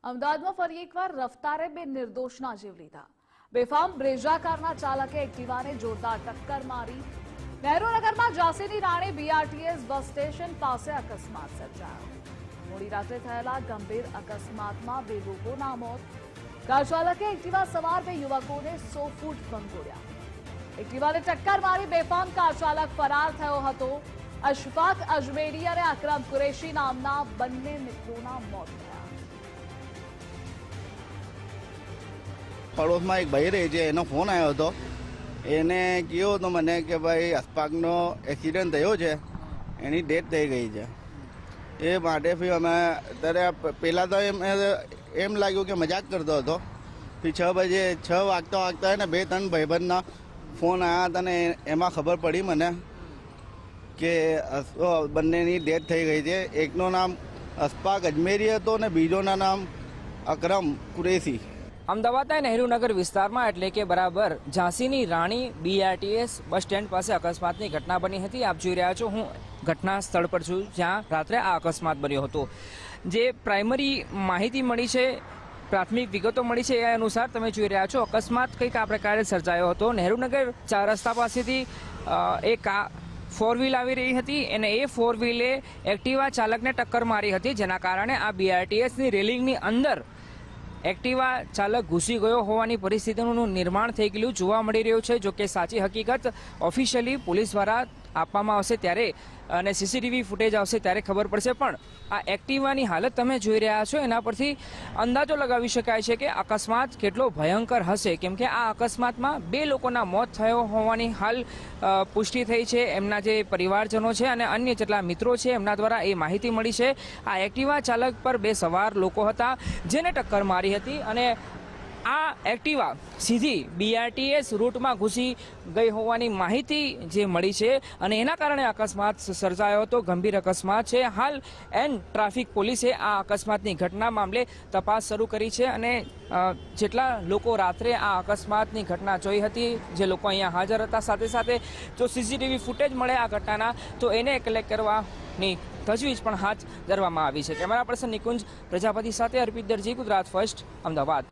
અમદાવાદમાં ફરી એકવાર રફતારે બે નિર્દોષના જીવ લીધા। બેફામ બ્રેઝા કારના ચાલકે એક્ટિવાને જોરદાર ટક્કર મારી। નહેરુનગરમાં ઝાંસીની રાણી બીઆરટીએસ બસ સ્ટેશન પાસે અકસ્માત સર્જાયો। મોડી રાત્રે થયેલા ગંભીર અકસ્માતમાં બે લોકોના મોત। કાર ચાલકે એક્ટિવા સવાર બે યુવકોને 100 ફૂટ ભંગોળ્યા। એક્ટિવાને ટક્કર મારી બેફામ કાર ચાલક ફરાર થયો હતો। અશફાક અજમેરી અને અકરમ કુરેશી નામના બંને મિત્રોના મોત થયા। પડોશમાં એક ભાઈ રહે છે, એનો ફોન આવ્યો હતો। એને કહ્યું તો મને કે ભાઈ અશફાકનો એક્સિડન્ટ થયો છે, એની ડેથ થઈ ગઈ છે। એ માટે પછી અમે અત્યારે પહેલાં તો એમ લાગ્યું કે મજાક કરતો હતો। પછી 6 વાગતા એને 2-3 ભાઈબંધના ફોન આવ્યા હતા ને એમાં ખબર પડી મને કે બંનેની ડેથ થઈ ગઈ છે। એકનું નામ અશફાક અજમેરી હતો ને બીજોના નામ અકરમ કુરેશી। અમદાવાદના નહેરુનગર વિસ્તારમાં એટલે કે બરાબર ઝાંસીની રાણી બીઆરટીએસ બસ સ્ટેન્ડ પાસે અકસ્માતની ઘટના બની હતી। આપ જોઈ રહ્યા છો, હું ઘટના સ્થળ પર છું જ્યાં રાત્રે આ અકસ્માત બન્યો હતો। જે પ્રાઇમરી માહિતી મળી છે, પ્રાથમિક વિગતો મળી છે એ અનુસાર તમે જોઈ રહ્યા છો અકસ્માત કંઈક આ પ્રકારે સર્જાયો હતો। નહેરુનગર 4 રસ્તા પાસેથી એક 4 વ્હીલ આવી રહી હતી અને એ 4 વ્હીલે એક્ટિવા ચાલકને ટક્કર મારી હતી, જેના કારણે આ બીઆરટીએસની રેલિંગની અંદર એક્ટિવા ચાલક ઘૂસી ગયો હોવાની પરિસ્થિતિનું નિર્માણ થઈ ગયેલું જોવા મળી રહ્યું છે। જો કે સાચી હકીકત ઓફિશિયલી પોલીસ દ્વારા આપવામાં આવશે ત્યારે અને સીસીટીવી ફૂટેજ આવશે ત્યારે ખબર પડશે। પણ આ એક્ટિવાની હાલત તમે જોઈ રહ્યા છો, એના પરથી અંદાજો લગાવી શકાય છે કે અકસ્માત કેટલો ભયંકર હશે, કેમ કે આ અકસ્માતમાં 2 લોકોના મોત થયો હોવાની હાલ પુષ્ટિ થઈ છે। એમના જે પરિવારજનો છે અને અન્ય જેટલા મિત્રો છે એમના દ્વારા એ માહિતી મળી છે। આ એક્ટિવા ચાલક પર 2 સવાર લોકો હતા જેને ટક્કર મારી હતી અને આ એક્ટિવા સીધી બીઆરટીએસ રૂટમાં ઘૂસી ગઈ હોવાની માહિતી જે મળી છે અને એના કારણે અકસ્માત સર્જાયો હતો। ગંભીર અકસ્માત છે। હાલ ટ્રાફિક પોલીસે આ અકસ્માતની ઘટના મામલે તપાસ શરૂ કરી છે અને જેટલા લોકો રાત્રે આ અકસ્માતની ઘટના જોઈ હતી, જે લોકો અહીંયા હાજર હતા, સાથે સાથે જો સીસીટીવી ફૂટેજ મળે આ ઘટનાના તો એને કલેક્ટ કરવાની તજવીજ પણ હાથ ધરવામાં આવી છે। કેમેરા પર્સન નિકુંજ પ્રજાપતિ સાથે અર્પિત દરજી, ગુજરાત ફર્સ્ટ, અમદાવાદ।